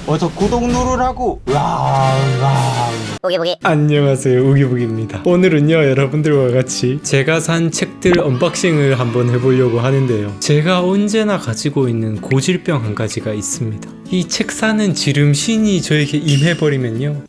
어서 구독 누르라고. 우기부기. 안녕하세요, 우기부기입니다. 오늘은요, 여러분들과 같이 제가 산 책들 언박싱을 한번 해보려고 하는데요. 제가 언제나 가지고 있는 고질병 한 가지가 있습니다. 이 책 사는 지름신이 저에게 임해버리면요,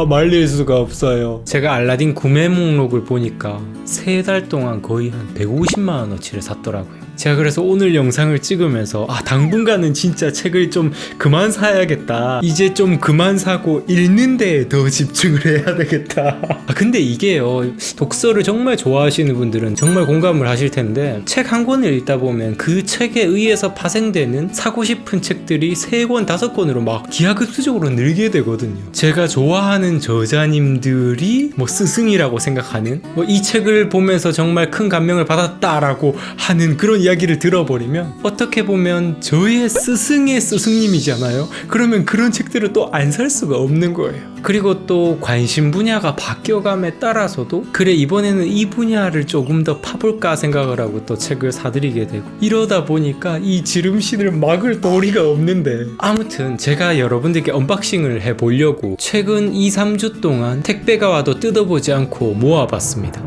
말릴 수가 없어요. 제가 알라딘 구매 목록을 보니까 3달 동안 거의 한 150만원어치를 샀더라고요. 제가 그래서 오늘 영상을 찍으면서 당분간은 진짜 책을 좀 그만 사야겠다, 이제 좀 그만 사고 읽는 데에 더 집중을 해야 되겠다. 근데 이게요, 독서를 정말 좋아하시는 분들은 정말 공감을 하실 텐데, 책 한 권을 읽다 보면 그 책에 의해서 파생되는 사고 싶은 책들이 3권, 5권으로 막 기하급수적으로 늘게 되거든요. 제가 좋아하는 저자님들이 스승이라고 생각하는, 이 책을 보면서 정말 큰 감명을 받았다라고 하는 그런 이야기를 들어버리면 어떻게 보면 저의 스승의 스승님이잖아요. 그러면 그런 책들을 또 안 살 수가 없는 거예요. 그리고 또 관심 분야가 바뀌어감에 따라서도 그래, 이번에는 이 분야를 조금 더 파볼까 생각을 하고 또 책을 사들이게 되고, 이러다 보니까 이 지름신을 막을 도리가 없는데, 아무튼 제가 여러분들께 언박싱을 해보려고 최근 2-3주 동안 택배가 와도 뜯어보지 않고 모아봤습니다.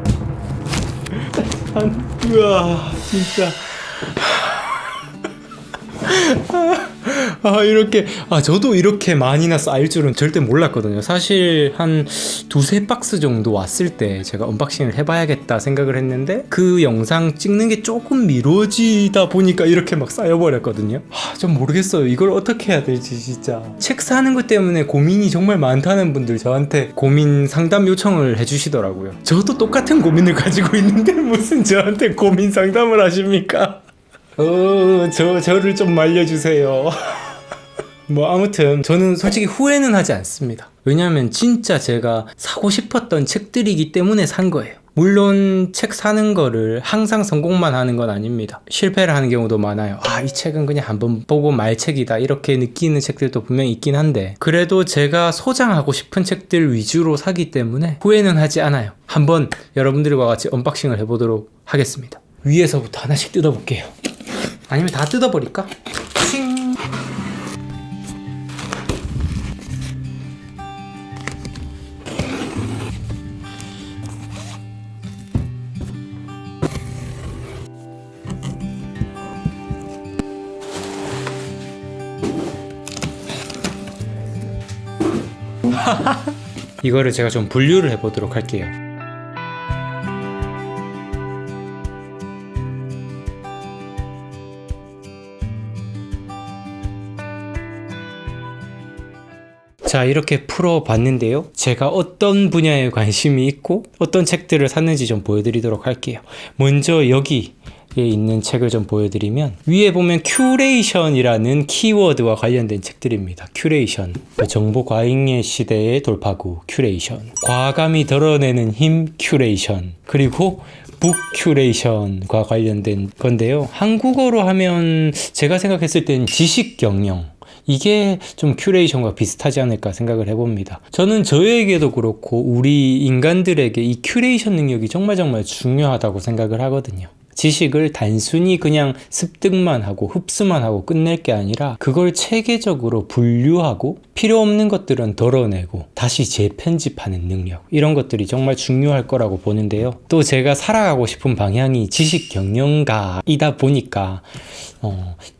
우와, 진짜 이렇게 저도 이렇게 많이나 쌓일 줄은 절대 몰랐거든요. 사실 한 2-3박스 정도 왔을 때 제가 언박싱을 해봐야겠다 생각을 했는데, 그 영상 찍는 게 조금 미뤄지다 보니까 이렇게 막 쌓여버렸거든요. 좀 모르겠어요, 이걸 어떻게 해야 될지. 진짜 책 사는 것 때문에 고민이 정말 많다는 분들 저한테 고민 상담 요청을 해주시더라고요. 저도 똑같은 고민을 가지고 있는데 무슨 저한테 고민 상담을 하십니까? 저를 좀 말려주세요. 아무튼 저는 솔직히 후회는 하지 않습니다. 왜냐하면 진짜 제가 사고 싶었던 책들이기 때문에 산 거예요. 물론 책 사는 거를 항상 성공만 하는 건 아닙니다. 실패를 하는 경우도 많아요. 이 책은 그냥 한번 보고 말 책이다, 이렇게 느끼는 책들도 분명히 있긴 한데, 그래도 제가 소장하고 싶은 책들 위주로 사기 때문에 후회는 하지 않아요. 한번 여러분들과 같이 언박싱을 해보도록 하겠습니다. 위에서부터 하나씩 뜯어볼게요. 아니면 다 뜯어버릴까? 칭! 이거를 제가 좀 분류를 해보도록 할게요. 자, 이렇게 풀어봤는데요. 제가 어떤 분야에 관심이 있고 어떤 책들을 샀는지 좀 보여드리도록 할게요. 먼저 여기에 있는 책을 좀 보여드리면, 위에 보면 큐레이션이라는 키워드와 관련된 책들입니다. 큐레이션, 정보 과잉의 시대의 돌파구 큐레이션, 과감히 덜어내는 힘 큐레이션, 그리고 북 큐레이션과 관련된 건데요. 한국어로 하면 제가 생각했을 땐 지식 경영, 이게 좀 큐레이션과 비슷하지 않을까 생각을 해봅니다. 저는 저에게도 그렇고 우리 인간들에게 이 큐레이션 능력이 정말 중요하다고 생각을 하거든요. 지식을 단순히 그냥 습득만 하고 흡수만 하고 끝낼 게 아니라 그걸 체계적으로 분류하고 필요 없는 것들은 덜어내고 다시 재편집하는 능력, 이런 것들이 정말 중요할 거라고 보는데요. 또 제가 살아가고 싶은 방향이 지식 경영가이다 보니까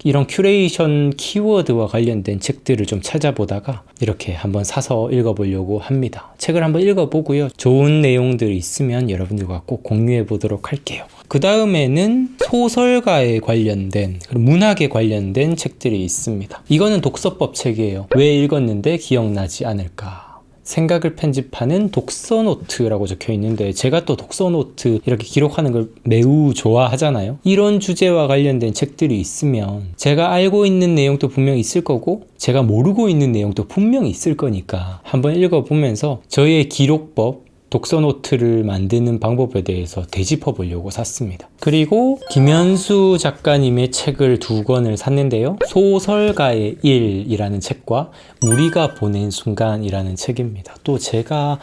이런 큐레이션 키워드와 관련된 책들을 좀 찾아보다가 이렇게 한번 사서 읽어보려고 합니다. 책을 한번 읽어보고요, 좋은 내용들이 있으면 여러분들과 꼭 공유해 보도록 할게요. 그 다음에는 소설가에 관련된, 문학에 관련된 책들이 있습니다. 이거는 독서법 책이에요. 왜 읽었는데 기억나지 않을까? 생각을 편집하는 독서노트라고 적혀 있는데, 제가 또 독서노트 이렇게 기록하는 걸 매우 좋아하잖아요. 이런 주제와 관련된 책들이 있으면 제가 알고 있는 내용도 분명히 있을 거고 제가 모르고 있는 내용도 분명히 있을 거니까 한번 읽어보면서 저의 기록법, 독서노트를 만드는 방법에 대해서 되짚어 보려고 샀습니다. 그리고 김현수 작가님의 책을 2권을 샀는데요. 소설가의 일이라는 책과 우리가 보낸 순간이라는 책입니다. 또 제가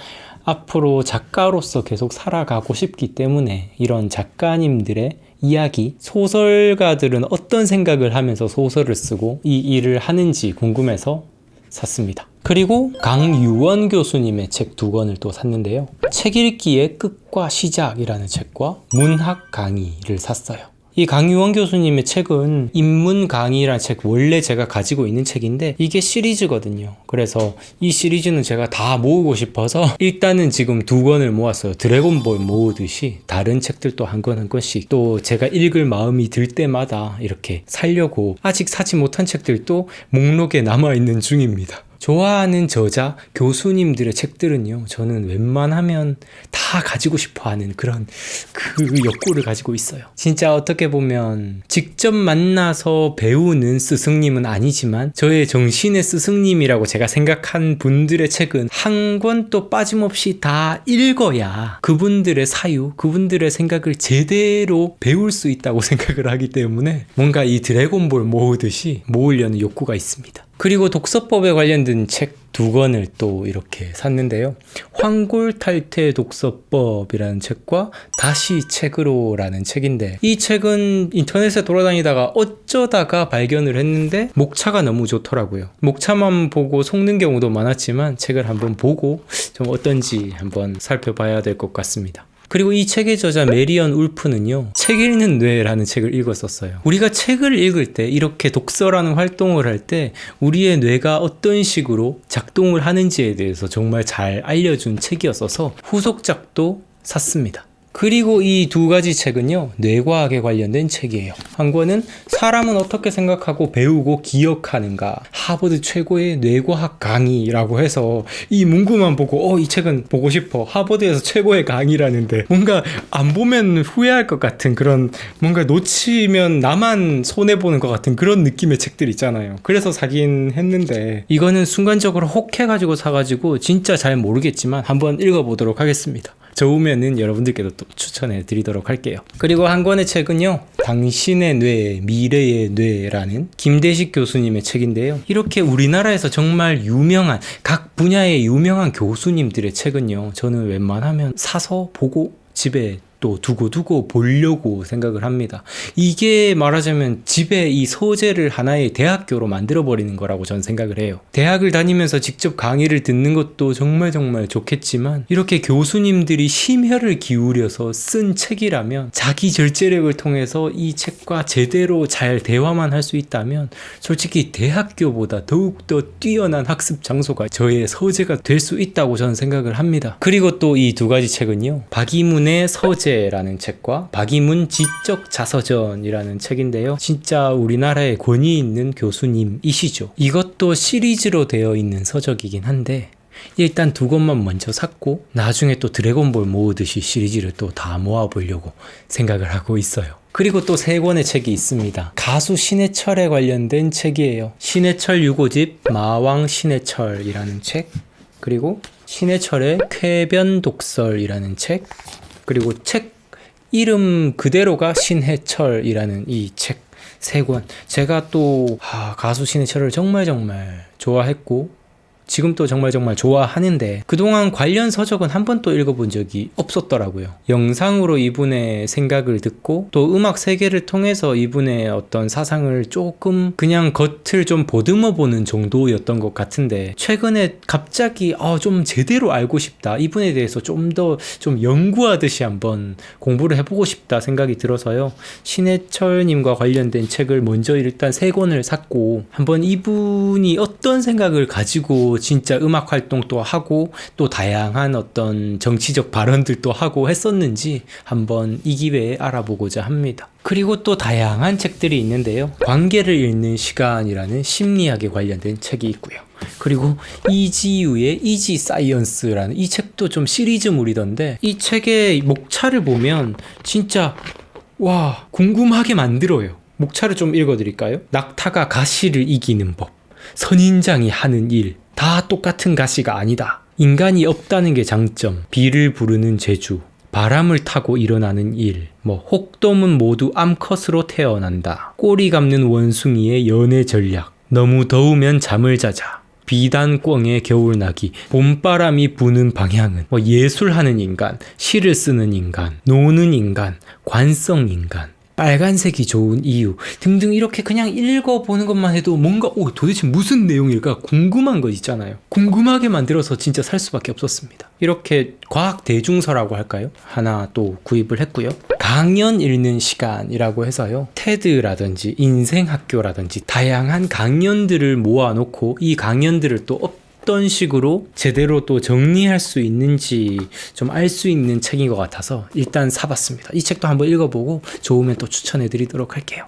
앞으로 작가로서 계속 살아가고 싶기 때문에 이런 작가님들의 이야기, 소설가들은 어떤 생각을 하면서 소설을 쓰고 이 일을 하는지 궁금해서 샀습니다. 그리고 강유원 교수님의 책 2권을 또 샀는데요. 책 읽기의 끝과 시작이라는 책과 문학 강의를 샀어요. 이 강유원 교수님의 책은 인문 강의라는 책, 원래 제가 가지고 있는 책인데 이게 시리즈거든요. 그래서 이 시리즈는 제가 다 모으고 싶어서 일단은 지금 2권을 모았어요. 드래곤볼 모으듯이 다른 책들도 한 권 한 권씩 또 제가 읽을 마음이 들 때마다 이렇게 사려고 아직 사지 못한 책들도 목록에 남아있는 중입니다. 좋아하는 저자, 교수님들의 책들은요, 저는 웬만하면 다 가지고 싶어 하는 그런 그 욕구를 가지고 있어요. 진짜 어떻게 보면 직접 만나서 배우는 스승님은 아니지만 저의 정신의 스승님이라고 제가 생각한 분들의 책은 한 권도 빠짐없이 다 읽어야 그분들의 사유, 그분들의 생각을 제대로 배울 수 있다고 생각을 하기 때문에 뭔가 이 드래곤볼 모으듯이 모으려는 욕구가 있습니다. 그리고 독서법에 관련된 책 2권을 또 이렇게 샀는데요. 황골탈퇴 독서법이라는 책과 다시 책으로라는 책인데 이 책은 인터넷에 돌아다니다가 어쩌다가 발견을 했는데 목차가 너무 좋더라고요. 목차만 보고 속는 경우도 많았지만 책을 한번 보고 좀 어떤지 한번 살펴봐야 될 것 같습니다. 그리고 이 책의 저자 메리언 울프는요, 책 읽는 뇌라는 책을 읽었었어요. 우리가 책을 읽을 때 이렇게 독서라는 활동을 할 때 우리의 뇌가 어떤 식으로 작동을 하는지에 대해서 정말 잘 알려준 책이었어서 후속작도 샀습니다. 그리고 이 2가지 책은요, 뇌과학에 관련된 책이에요. 한 권은 사람은 어떻게 생각하고 배우고 기억하는가, 하버드 최고의 뇌과학 강의라고 해서 이 문구만 보고 이 책은 보고 싶어, 하버드에서 최고의 강의라는데 뭔가 안 보면 후회할 것 같은 그런, 뭔가 놓치면 나만 손해보는 것 같은 그런 느낌의 책들 있잖아요. 그래서 사긴 했는데 이거는 순간적으로 혹해가지고 사가지고 진짜 잘 모르겠지만 한번 읽어보도록 하겠습니다. 좋으면은 여러분들께도 또 추천해 드리도록 할게요. 그리고 한 권의 책은요, 당신의 뇌, 미래의 뇌라는 김대식 교수님의 책인데요. 이렇게 우리나라에서 정말 유명한, 각 분야의 유명한 교수님들의 책은요, 저는 웬만하면 사서 보고 집에 또 두고 보려고 생각을 합니다. 이게 말하자면 집에 이 서재를 하나의 대학교로 만들어버리는 거라고 저는 생각을 해요. 대학을 다니면서 직접 강의를 듣는 것도 정말 좋겠지만 이렇게 교수님들이 심혈을 기울여서 쓴 책이라면 자기 절제력을 통해서 이 책과 제대로 잘 대화만 할 수 있다면 솔직히 대학교보다 더욱더 뛰어난 학습 장소가 저의 서재가 될 수 있다고 저는 생각을 합니다. 그리고 또 이 2가지 책은요, 박이문의 서재 라는 책과 박이문 지적 자서전이라는 책인데요. 진짜 우리나라에 권위 있는 교수님이시죠. 이것도 시리즈로 되어 있는 서적이긴 한데 일단 2권만 먼저 샀고 나중에 또 드래곤볼 모으듯이 시리즈를 또 다 모아보려고 생각을 하고 있어요. 그리고 또 3권의 책이 있습니다. 가수 신해철에 관련된 책이에요. 신해철 6호집 마왕 신해철이라는 책, 그리고 신해철의 쾌변 독설이라는 책, 그리고 책 이름 그대로가 신해철이라는 이 책 3권. 제가 또 가수 신해철을 정말 좋아했고 지금도 정말 좋아하는데 그동안 관련 서적은 한 번도 읽어본 적이 없었더라고요. 영상으로 이분의 생각을 듣고 또 음악 세계를 통해서 이분의 어떤 사상을 조금 그냥 겉을 좀 보듬어 보는 정도였던 것 같은데 최근에 갑자기 좀 제대로 알고 싶다, 이분에 대해서 좀 더 연구하듯이 한번 공부를 해보고 싶다 생각이 들어서요, 신해철님과 관련된 책을 먼저 일단 3권을 샀고 한번 이분이 어떤 생각을 가지고 진짜 음악 활동도 하고 또 다양한 어떤 정치적 발언들도 하고 했었는지 한번 이 기회에 알아보고자 합니다. 그리고 또 다양한 책들이 있는데요. 관계를 읽는 시간이라는 심리학에 관련된 책이 있고요. 그리고 이지유의 이지 사이언스라는 이 책도 좀 시리즈물이던데 이 책의 목차를 보면 진짜 궁금하게 만들어요. 목차를 좀 읽어드릴까요? 낙타가 가시를 이기는 법, 선인장이 하는 일, 다 똑같은 가시가 아니다, 인간이 없다는 게 장점, 비를 부르는 재주, 바람을 타고 일어나는 일, 혹돔은 모두 암컷으로 태어난다, 꼬리 감는 원숭이의 연애 전략, 너무 더우면 잠을 자자, 비단꽝의 겨울나기, 봄바람이 부는 방향은, 뭐 예술하는 인간, 시를 쓰는 인간, 노는 인간, 관성 인간, 빨간색이 좋은 이유 등등 이렇게 그냥 읽어보는 것만 해도 뭔가 도대체 무슨 내용일까 궁금한 거 있잖아요. 궁금하게 만들어서 진짜 살 수밖에 없었습니다. 이렇게 과학 대중서라고 할까요? 하나 또 구입을 했고요. 강연 읽는 시간이라고 해서요. 테드라든지 인생학교라든지 다양한 강연들을 모아놓고 이 강연들을 또 어떤 식으로 제대로 또 정리할 수 있는지 좀 알 수 있는 책인 것 같아서 일단 사봤습니다. 이 책도 한번 읽어보고 좋으면 또 추천해드리도록 할게요.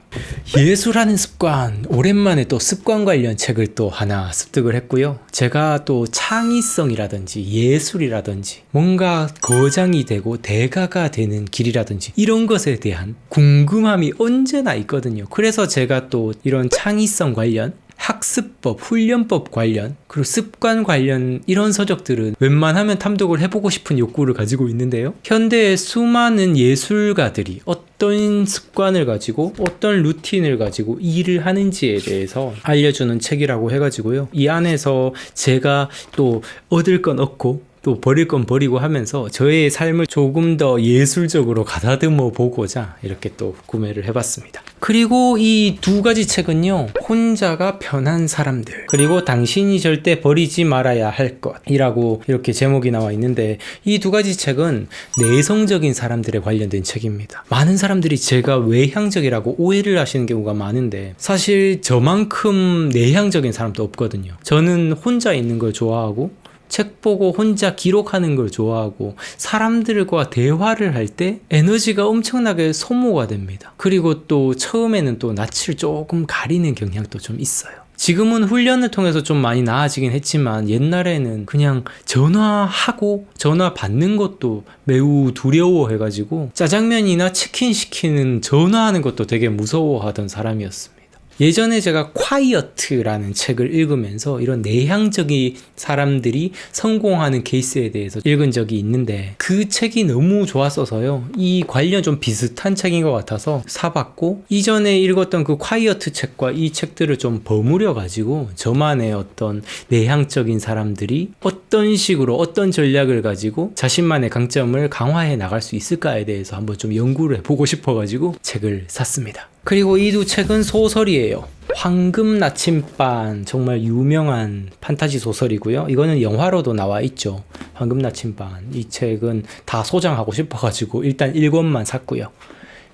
예술하는 습관, 오랜만에 또 습관 관련 책을 또 하나 습득을 했고요. 제가 또 창의성이라든지 예술이라든지 뭔가 거장이 되고 대가가 되는 길이라든지 이런 것에 대한 궁금함이 언제나 있거든요. 그래서 제가 또 이런 창의성 관련 학습법, 훈련법 관련, 그리고 습관 관련 이런 서적들은 웬만하면 탐독을 해보고 싶은 욕구를 가지고 있는데요. 현대의 수많은 예술가들이 어떤 습관을 가지고 어떤 루틴을 가지고 일을 하는지에 대해서 알려주는 책이라고 해가지고요. 이 안에서 제가 또 얻을 건 얻고 또 버릴 건 버리고 하면서 저의 삶을 조금 더 예술적으로 가다듬어 보고자 이렇게 또 구매를 해봤습니다. 그리고 이 두 가지 책은요, 혼자가 편한 사람들, 그리고 당신이 절대 버리지 말아야 할 것이라고 이렇게 제목이 나와 있는데, 이 두 가지 책은 내성적인 사람들에 관련된 책입니다. 많은 사람들이 제가 외향적이라고 오해를 하시는 경우가 많은데, 사실 저만큼 내향적인 사람도 없거든요. 저는 혼자 있는 걸 좋아하고 책 보고 혼자 기록하는 걸 좋아하고 사람들과 대화를 할 때 에너지가 엄청나게 소모가 됩니다. 그리고 또 처음에는 또 낯을 조금 가리는 경향도 좀 있어요. 지금은 훈련을 통해서 좀 많이 나아지긴 했지만 옛날에는 그냥 전화하고 전화 받는 것도 매우 두려워해가지고 짜장면이나 치킨 시키는 전화하는 것도 되게 무서워하던 사람이었습니다. 예전에 제가 콰이어트라는 책을 읽으면서 이런 내향적인 사람들이 성공하는 케이스에 대해서 읽은 적이 있는데, 그 책이 너무 좋았어서요. 이 관련 좀 비슷한 책인 것 같아서 사봤고, 이전에 읽었던 그 콰이어트 책과 이 책들을 좀 버무려 가지고 저만의 어떤 내향적인 사람들이 어떤 식으로 어떤 전략을 가지고 자신만의 강점을 강화해 나갈 수 있을까에 대해서 한번 좀 연구를 해보고 싶어가지고 책을 샀습니다. 그리고 이 두 책은 소설이에요. 황금 나침반, 정말 유명한 판타지 소설이고요. 이거는 영화로도 나와 있죠. 황금 나침반. 이 책은 다 소장하고 싶어가지고 일단 1권만 샀고요.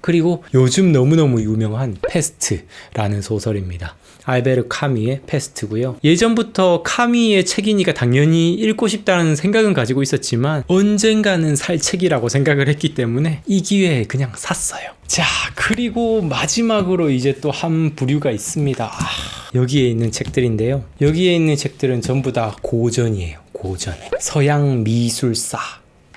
그리고 요즘 너무너무 유명한 페스트라는 소설입니다. 알베르 카미의 페스트고요. 예전부터 카미의 책이니까 당연히 읽고 싶다는 생각은 가지고 있었지만 언젠가는 살 책이라고 생각을 했기 때문에 이 기회에 그냥 샀어요. 자, 그리고 마지막으로 이제 또 한 부류가 있습니다. 여기에 있는 책들인데요. 여기에 있는 책들은 전부 다 고전이에요. 고전. 서양 미술사.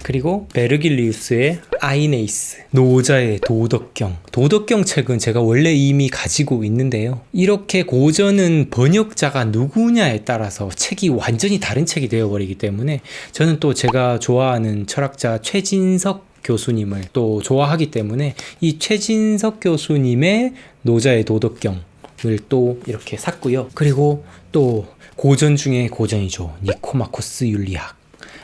그리고 베르길리우스의 아이네이스, 노자의 도덕경. 도덕경 책은 제가 원래 이미 가지고 있는데요. 이렇게 고전은 번역자가 누구냐에 따라서 책이 완전히 다른 책이 되어버리기 때문에 저는 또 제가 좋아하는 철학자 최진석 교수님을 또 좋아하기 때문에 이 최진석 교수님의 노자의 도덕경을 또 이렇게 샀고요. 그리고 또 고전 중에 고전이죠. 니코마코스 윤리학,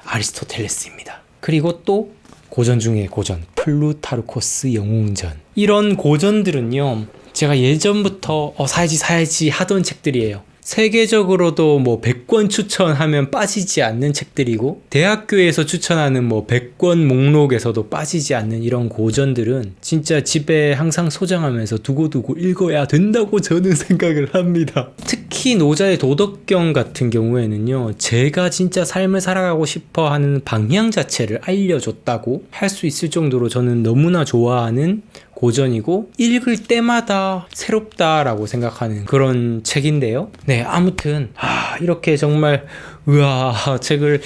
아리스토텔레스입니다. 그리고 또 고전 중에 고전, 플루타르코스 영웅전. 이런 고전들은요, 제가 예전부터 사야지 하던 책들이에요. 세계적으로도 뭐 100권 추천하면 빠지지 않는 책들이고, 대학교에서 추천하는 뭐 100권 목록에서도 빠지지 않는 이런 고전들은 진짜 집에 항상 소장하면서 두고두고 읽어야 된다고 저는 생각을 합니다. 특히 노자의 도덕경 같은 경우에는요, 제가 진짜 삶을 살아가고 싶어 하는 방향 자체를 알려줬다고 할 수 있을 정도로 저는 너무나 좋아하는 고전이고, 읽을 때마다 새롭다라고 생각하는 그런 책인데요. 네, 아무튼 이렇게 정말 책을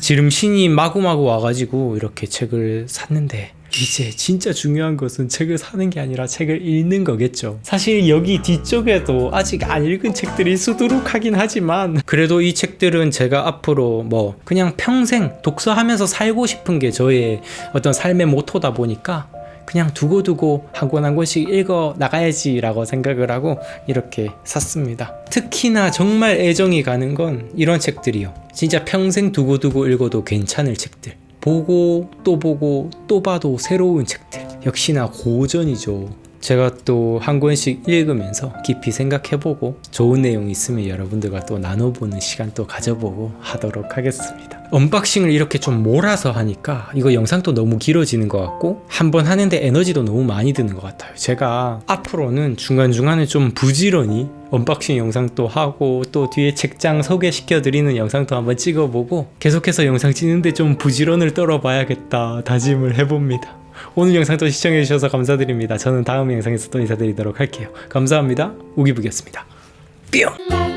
지름신이 마구마구 와가지고 이렇게 책을 샀는데, 이제 진짜 중요한 것은 책을 사는 게 아니라 책을 읽는 거겠죠. 사실 여기 뒤쪽에도 아직 안 읽은 책들이 수두룩하긴 하지만, 그래도 이 책들은 제가 앞으로 뭐 그냥 평생 독서하면서 살고 싶은 게 저의 어떤 삶의 모토다 보니까 그냥 두고두고 한 권 한 권씩 읽어 나가야지 라고 생각을 하고 이렇게 샀습니다. 특히나 정말 애정이 가는 건 이런 책들이요. 진짜 평생 두고두고 읽어도 괜찮을 책들. 보고 또 봐도 새로운 책들. 역시나 고전이죠. 제가 또 한 권씩 읽으면서 깊이 생각해보고 좋은 내용 있으면 여러분들과 또 나눠보는 시간 또 가져보고 하도록 하겠습니다. 언박싱을 이렇게 좀 몰아서 하니까 이거 영상도 너무 길어지는 것 같고 한번 하는데 에너지도 너무 많이 드는 것 같아요. 제가 앞으로는 중간중간에 좀 부지런히 언박싱 영상도 하고 또 뒤에 책장 소개시켜드리는 영상도 한번 찍어보고 계속해서 영상 찍는데 좀 부지런을 떨어봐야겠다 다짐을 해봅니다. 오늘 영상도 시청해주셔서 감사드립니다. 저는 다음 영상에서 또 인사드리도록 할게요. 감사합니다. 우기북이었습니다. 뿅!